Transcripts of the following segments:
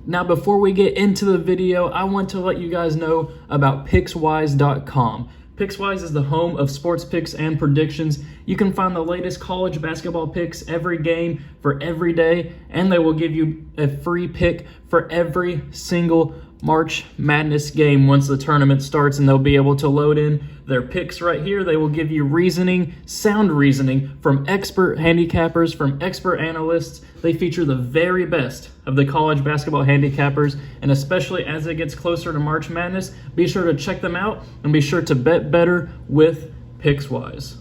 Now, before we get into the video, I want to let you guys know about Pickswise.com. Pickswise is the home of sports picks and predictions. You can find the latest college basketball picks every game for every day, and they will give you a free pick for every single March Madness game once the tournament starts, and they'll be able to load in their picks right here. They will give you reasoning, sound reasoning from expert handicappers, from expert analysts. They feature the very best of the college basketball handicappers, and especially as it gets closer to March Madness, be sure to check them out and be sure to bet better with Pickswise.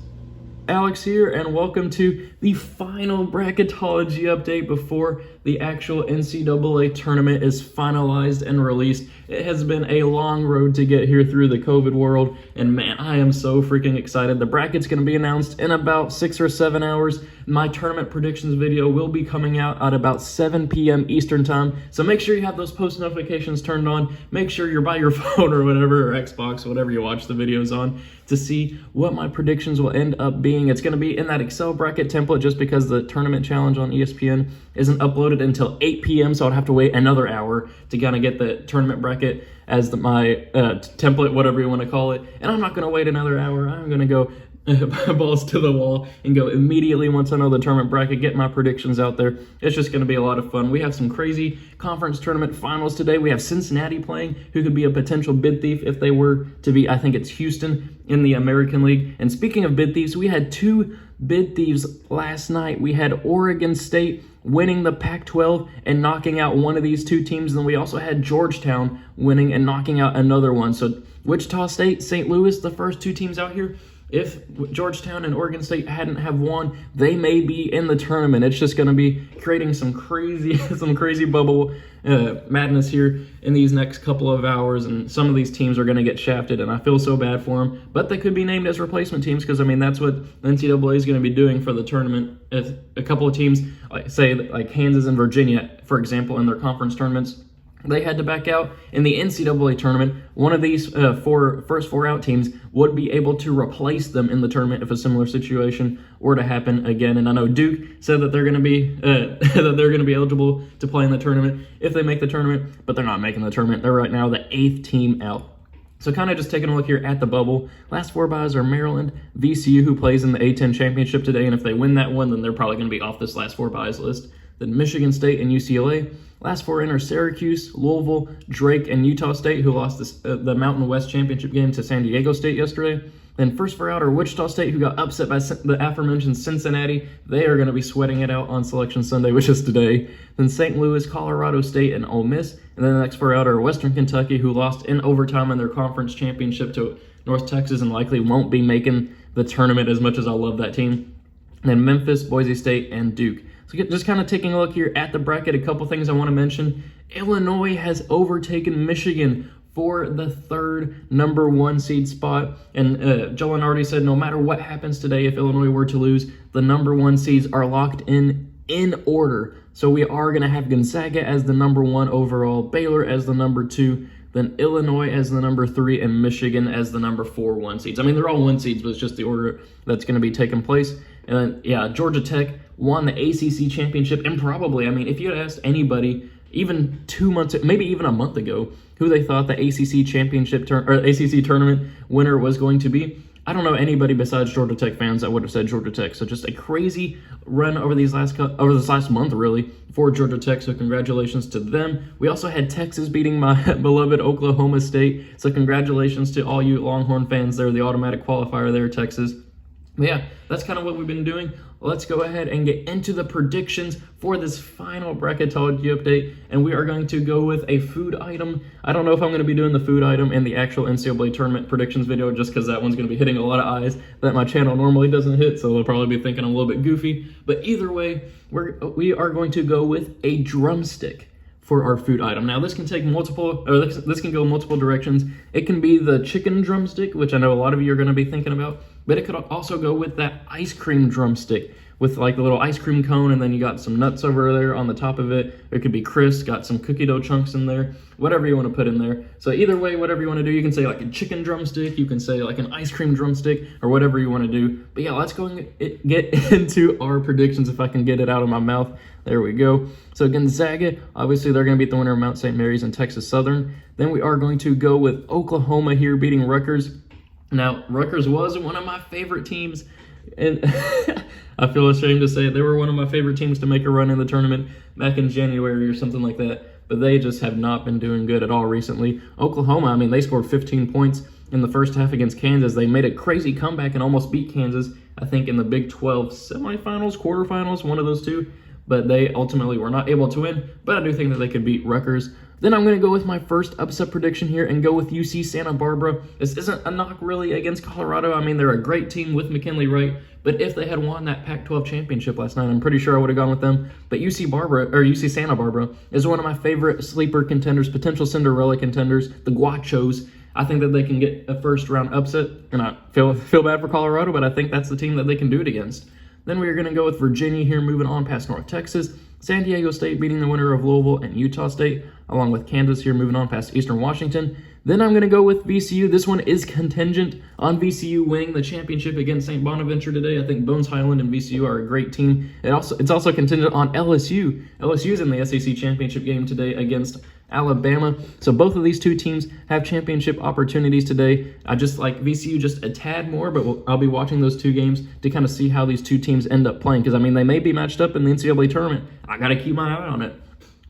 Alex here, and welcome to the final bracketology update before the actual NCAA tournament is finalized and released. It has been a long road to get here through the COVID world, and man, I am so freaking excited. The bracket's going to be announced in about 6 or 7 hours. My tournament predictions video will be coming out at about 7 p.m. Eastern time, so make sure you have those post notifications turned on. Make sure you're by your phone or whatever, or Xbox, whatever you watch the videos on, to see what my predictions will end up being. It's going to be in that Excel bracket template just because the tournament challenge on ESPN isn't uploaded until 8 p.m., so I'd have to wait another hour to kind of get the tournament bracket as my template, whatever you want to call it. And I'm not going to wait another hour. I'm going to go balls to the wall and go immediately once I know the tournament bracket, get my predictions out there. It's just going to be a lot of fun. We have some crazy conference tournament finals today. We have Cincinnati playing, who could be a potential bid thief if they were to be. I think it's Houston in the American League. And speaking of bid thieves, we had two bid thieves last night. We had Oregon State winning the Pac-12 and knocking out one of these two teams. And then we also had Georgetown winning and knocking out another one. So Wichita State, St. Louis, the first two teams out here. If Georgetown and Oregon State hadn't have won, they may be in the tournament. It's just going to be creating some crazy bubble madness here in these next couple of hours, and some of these teams are going to get shafted, and I feel so bad for them. But they could be named as replacement teams because, I mean, that's what the NCAA is going to be doing for the tournament. If a couple of teams, like Kansas and Virginia, for example, in their conference tournaments, they had to back out in the NCAA tournament, one of these first four out teams would be able to replace them in the tournament if a similar situation were to happen again. And I know Duke said that they're going to be eligible to play in the tournament if they make the tournament, but they're not making the tournament. They're right now the 8th team out. So kind of just taking a look here at the bubble. Last four byes are Maryland, VCU, who plays in the Acc Championship today, and if they win that one, then they're probably going to be off this last four byes list. Then Michigan State and UCLA. Last four in are Syracuse, Louisville, Drake, and Utah State, who lost the Mountain West Championship game to San Diego State yesterday. Then first four out are Wichita State, who got upset by the aforementioned Cincinnati. They are going to be sweating it out on Selection Sunday, which is today. Then St. Louis, Colorado State, and Ole Miss. And then the next four out are Western Kentucky, who lost in overtime in their conference championship to North Texas and likely won't be making the tournament as much as I love that team. And then Memphis, Boise State, and Duke. So just kind of taking a look here at the bracket, a couple things I want to mention. Illinois has overtaken Michigan for the third number one seed spot. And Joe Lunardi said no matter what happens today, if Illinois were to lose, the number one seeds are locked in order. So we are going to have Gonzaga as the number one overall, Baylor as the number two, then Illinois as the number three, and Michigan as the number 4 one seeds. I mean, they're all one seeds, but it's just the order that's going to be taking place. And then, yeah, Georgia Tech won the ACC championship, and probably, I mean, if you had asked anybody even 2 months, maybe even a month ago, who they thought the ACC championship or ACC tournament winner was going to be, I don't know anybody besides Georgia Tech fans that would have said Georgia Tech. So just a crazy run over this last month, really, for Georgia Tech. So congratulations to them. We also had Texas beating my beloved Oklahoma State. So congratulations to all you Longhorn fans there, the automatic qualifier there, Texas. But yeah, that's kind of what we've been doing. Let's go ahead and get into the predictions for this final bracketology update, and we are going to go with a food item. I don't know if I'm going to be doing the food item in the actual NCAA tournament predictions video, just because that one's going to be hitting a lot of eyes that my channel normally doesn't hit, so they'll probably be thinking I'm a little bit goofy. But either way, we are going to go with a drumstick for our food item. Now, this can take this can go multiple directions. It can be the chicken drumstick, which I know a lot of you are going to be thinking about, but it could also go with that ice cream drumstick, with like a little ice cream cone, and then you got some nuts over there on the top of it. It could be crisp, got some cookie dough chunks in there, whatever you want to put in there. So either way, whatever you want to do, you can say like a chicken drumstick, you can say like an ice cream drumstick, or whatever you want to do. But yeah, let's go and get into our predictions if I can get it out of my mouth. There we go. So Gonzaga, obviously they're going to beat the winner of Mount St. Mary's and Texas Southern. Then we are going to go with Oklahoma here beating Rutgers. Now, Rutgers was one of my favorite teams, and I feel ashamed to say it. They were one of my favorite teams to make a run in the tournament back in January or something like that, but they just have not been doing good at all recently. Oklahoma, I mean, they scored 15 points in the first half against Kansas. They made a crazy comeback and almost beat Kansas, I think, in the Big 12 semifinals, quarterfinals, one of those two, but they ultimately were not able to win, but I do think that they could beat Rutgers. Then I'm going to go with my first upset prediction here and go with UC Santa Barbara. This isn't a knock really against Colorado. I mean, they're a great team with McKinley Wright, but if they had won that Pac-12 championship last night, I'm pretty sure I would have gone with them. But UC Santa Barbara is one of my favorite sleeper contenders, potential Cinderella contenders, the Guachos. I think that they can get a first-round upset, and I feel bad for Colorado, but I think that's the team that they can do it against. Then we are going to go with Virginia here, moving on past North Texas. San Diego State beating the winner of Louisville and Utah State, along with Kansas here, moving on past Eastern Washington. Then I'm going to go with VCU. This one is contingent on VCU winning the championship against St. Bonaventure today. I think Bones Highland and VCU are a great team. It's also contingent on LSU. LSU's in the SEC championship game today against Alabama. So both of these two teams have championship opportunities today. I just like VCU just a tad more, but I'll be watching those two games to kind of see how these two teams end up playing, because, I mean, they may be matched up in the NCAA tournament. I got to keep my eye on it.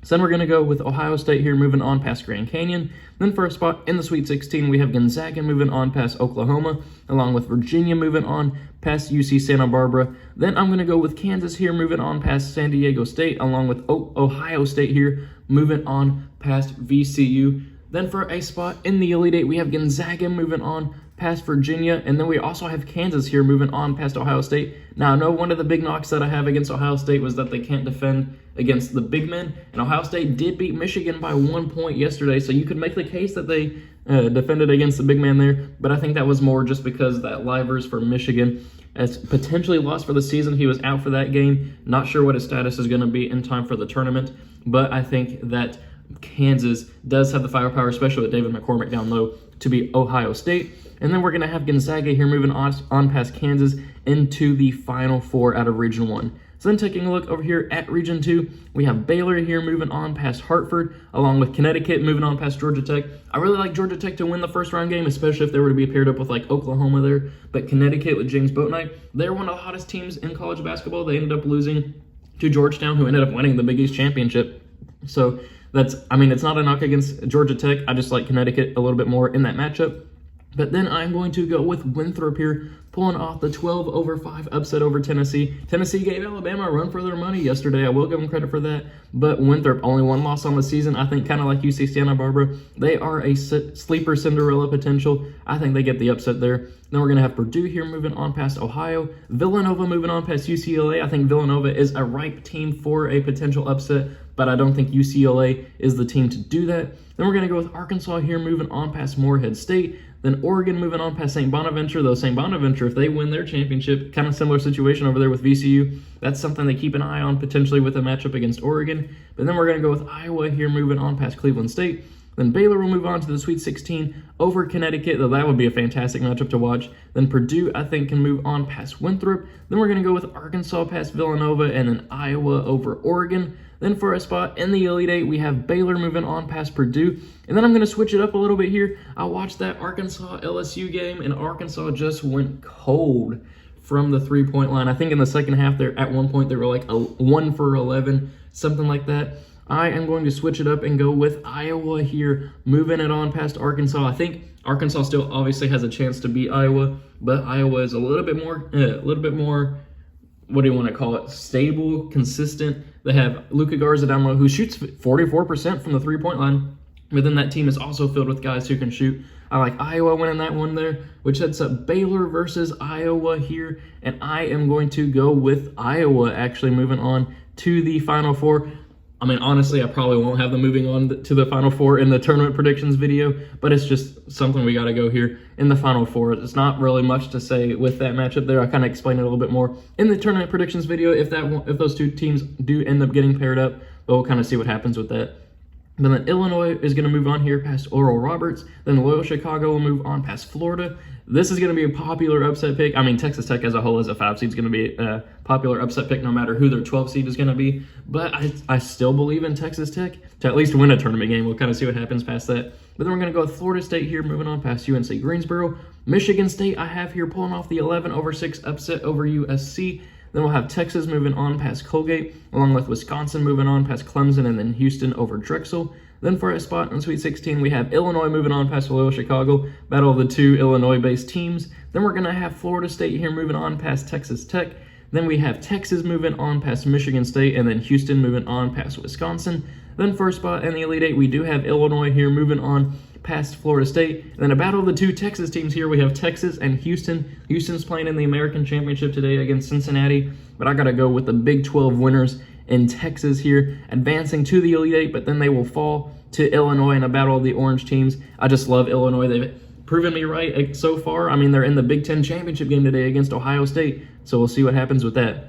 So then we're going to go with Ohio State here, moving on past Grand Canyon. Then for a spot in the Sweet 16, we have Gonzaga moving on past Oklahoma, along with Virginia moving on past UC Santa Barbara. Then I'm going to go with Kansas here, moving on past San Diego State, along with Ohio State here, moving on past VCU. Then for a spot in the Elite Eight, we have Gonzaga moving on past Virginia, and then we also have Kansas here moving on past Ohio State. Now, I know one of the big knocks that I have against Ohio State was that they can't defend against the big men, and Ohio State did beat Michigan by 1 point yesterday, so you could make the case that they defended against the big man there, but I think that was more just because that Livers for Michigan has potentially lost for the season. He was out for that game. Not sure what his status is going to be in time for the tournament, but I think that Kansas does have the firepower, especially with David McCormick down low, to beat Ohio State. And then we're going to have Gonzaga here moving on past Kansas into the Final Four out of Region 1. So then taking a look over here at Region 2, we have Baylor here moving on past Hartford, along with Connecticut moving on past Georgia Tech. I really like Georgia Tech to win the first round game, especially if they were to be paired up with like Oklahoma there. But Connecticut with James Boatnight, they're one of the hottest teams in college basketball. They ended up losing to Georgetown, who ended up winning the Big East Championship. So it's not a knock against Georgia Tech. I just like Connecticut a little bit more in that matchup. But then I'm going to go with Winthrop here, pulling off the 12-5 upset over Tennessee. Tennessee gave Alabama a run for their money yesterday. I will give them credit for that. But Winthrop, only one loss on the season. I think kind of like UC Santa Barbara, they are a sleeper Cinderella potential. I think they get the upset there. Then we're going to have Purdue here moving on past Ohio. Villanova moving on past UCLA. I think Villanova is a ripe team for a potential upset, but I don't think UCLA is the team to do that. Then we're going to go with Arkansas here moving on past Morehead State. Then Oregon moving on past St. Bonaventure, though St. Bonaventure, if they win their championship, kind of similar situation over there with VCU. That's something they keep an eye on potentially with a matchup against Oregon. But then we're going to go with Iowa here moving on past Cleveland State. Then Baylor will move on to the Sweet 16 over Connecticut, though that would be a fantastic matchup to watch. Then Purdue, I think, can move on past Winthrop. Then we're going to go with Arkansas past Villanova, and then Iowa over Oregon. Then for a spot in the Elite Eight, we have Baylor moving on past Purdue. And then I'm going to switch it up a little bit here. I watched that Arkansas-LSU game, and Arkansas just went cold from the three-point line. I think in the second half, at one point, they were like 1 for 11, something like that. I am going to switch it up and go with Iowa here, moving it on past Arkansas. I think Arkansas still obviously has a chance to beat Iowa, but Iowa is a little bit more, what do you want to call it, stable, consistent. They have Luka Garza down low, who shoots 44% from the three-point line, but then that team is also filled with guys who can shoot. I like Iowa winning that one there, which sets up Baylor versus Iowa here, and I am going to go with Iowa actually moving on to the Final Four. I mean, honestly, I probably won't have them moving on to the Final Four in the tournament predictions video, but it's just something we got to go here in the Final Four. It's not really much to say with that matchup there. I kind of explained it a little bit more in the tournament predictions video. If those two teams do end up getting paired up, we'll kind of see what happens with that. But then Illinois is going to move on here past Oral Roberts. Then Loyola Chicago will move on past Florida. This is going to be a popular upset pick. I mean, Texas Tech as a whole as a 5 seed is going to be a popular upset pick no matter who their 12 seed is going to be. But I still believe in Texas Tech to at least win a tournament game. We'll kind of see what happens past that. But then we're going to go with Florida State here, moving on past UNC Greensboro. Michigan State I have here pulling off the 11/6 upset over USC. Then we'll have Texas moving on past Colgate, along with Wisconsin moving on past Clemson, and then Houston over Drexel. Then for a spot in Sweet 16, we have Illinois moving on past Loyola Chicago, battle of the two Illinois-based teams. Then we're going to have Florida State here moving on past Texas Tech. Then we have Texas moving on past Michigan State, and then Houston moving on past Wisconsin. Then for a spot in the Elite Eight, we do have Illinois here moving on past Florida State. And then a battle of the two Texas teams here, we have Texas and Houston. Houston's playing in the American Championship today against Cincinnati, but I got to go with the Big 12 winners in Texas here, advancing to the Elite Eight, but then they will fall to Illinois in a battle of the orange teams. I just love Illinois. They've proven me right so far. I mean, they're in the Big 10 championship game today against Ohio State, so we'll see what happens with that.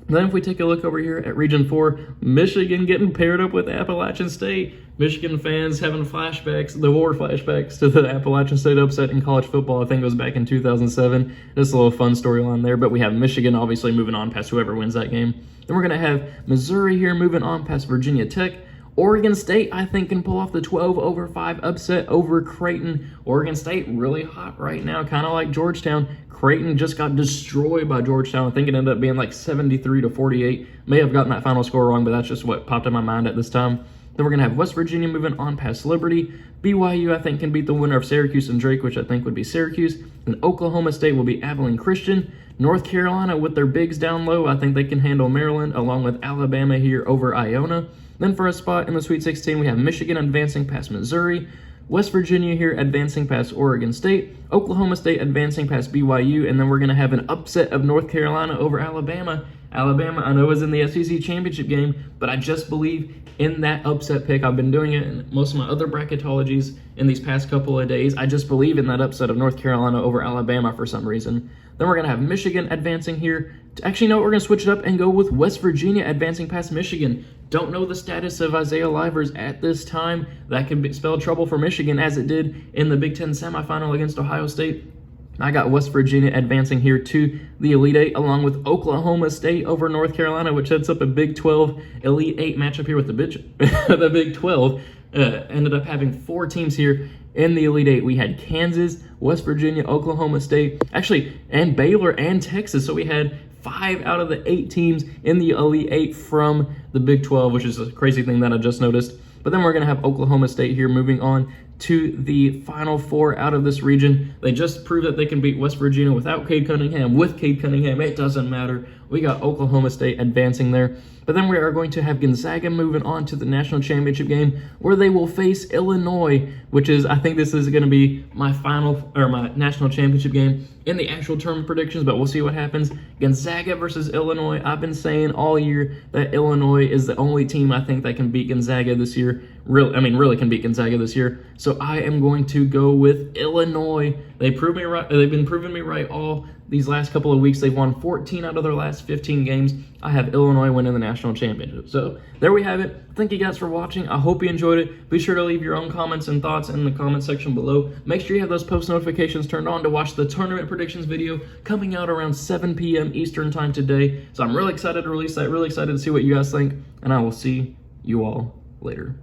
Then if we take a look over here at Region 4, Michigan getting paired up with Appalachian State. Michigan fans having flashbacks, the war flashbacks to the Appalachian State upset in college football. I think it was back in 2007. Just a little fun storyline there, but we have Michigan obviously moving on past whoever wins that game. Then we're going to have Missouri here moving on past Virginia Tech. Oregon State, I think, can pull off the 12/5 upset over Creighton. Oregon State really hot right now, kind of like Georgetown. Creighton just got destroyed by Georgetown. I think it ended up being like 73-48. May have gotten that final score wrong, but that's just what popped in my mind at this time. Then we're going to have West Virginia moving on past Liberty. BYU, I think, can beat the winner of Syracuse and Drake, which I think would be Syracuse. And Oklahoma State will be Abilene Christian. North Carolina, with their bigs down low, I think they can handle Maryland, along with Alabama here over Iona. Then for a spot in the Sweet 16, we have Michigan advancing past Missouri. West Virginia here advancing past Oregon State. Oklahoma State advancing past BYU. And then we're going to have an upset of North Carolina over Alabama. Alabama, I know, is in the SEC championship game, but I just believe in that upset pick. I've been doing it in most of my other bracketologies in these past couple of days. I just believe in that upset of North Carolina over Alabama for some reason. Then we're going to have Michigan advancing here. Actually, no, we're going to switch it up and go with West Virginia advancing past Michigan. Don't know the status of Isaiah Livers at this time. That could spell trouble for Michigan as it did in the Big Ten semifinal against Ohio State. I got West Virginia advancing here to the Elite Eight, along with Oklahoma State over North Carolina, which sets up a Big 12 Elite Eight matchup here with the Big 12. Ended up having 4 teams here in the Elite Eight. We had Kansas, West Virginia, Oklahoma State, actually, and Baylor and Texas. So we had 5 out of the 8 teams in the Elite Eight from the Big 12, which is a crazy thing that I just noticed. But then we're going to have Oklahoma State here moving on to the Final Four out of this region. They just proved that they can beat West Virginia without Cade Cunningham. With Cade Cunningham, it doesn't matter. We got Oklahoma State advancing there. But then we are going to have Gonzaga moving on to the national championship game where they will face Illinois, which is, I think this is going to be my my national championship game in the actual tournament predictions, but we'll see what happens. Gonzaga versus Illinois. I've been saying all year that Illinois is the only team I think that can beat Gonzaga this year. Really can beat Gonzaga this year. So I am going to go with Illinois. They proved me right. They've been proving me right all these last couple of weeks. They've won 14 out of their last 15 games. I have Illinois winning the national championship. So there we have it. Thank you guys for watching. I hope you enjoyed it. Be sure to leave your own comments and thoughts in the comment section below. Make sure you have those post notifications turned on to watch the tournament predictions video coming out around 7 p.m. Eastern time today. So I'm really excited to release that. Really excited to see what you guys think. And I will see you all later.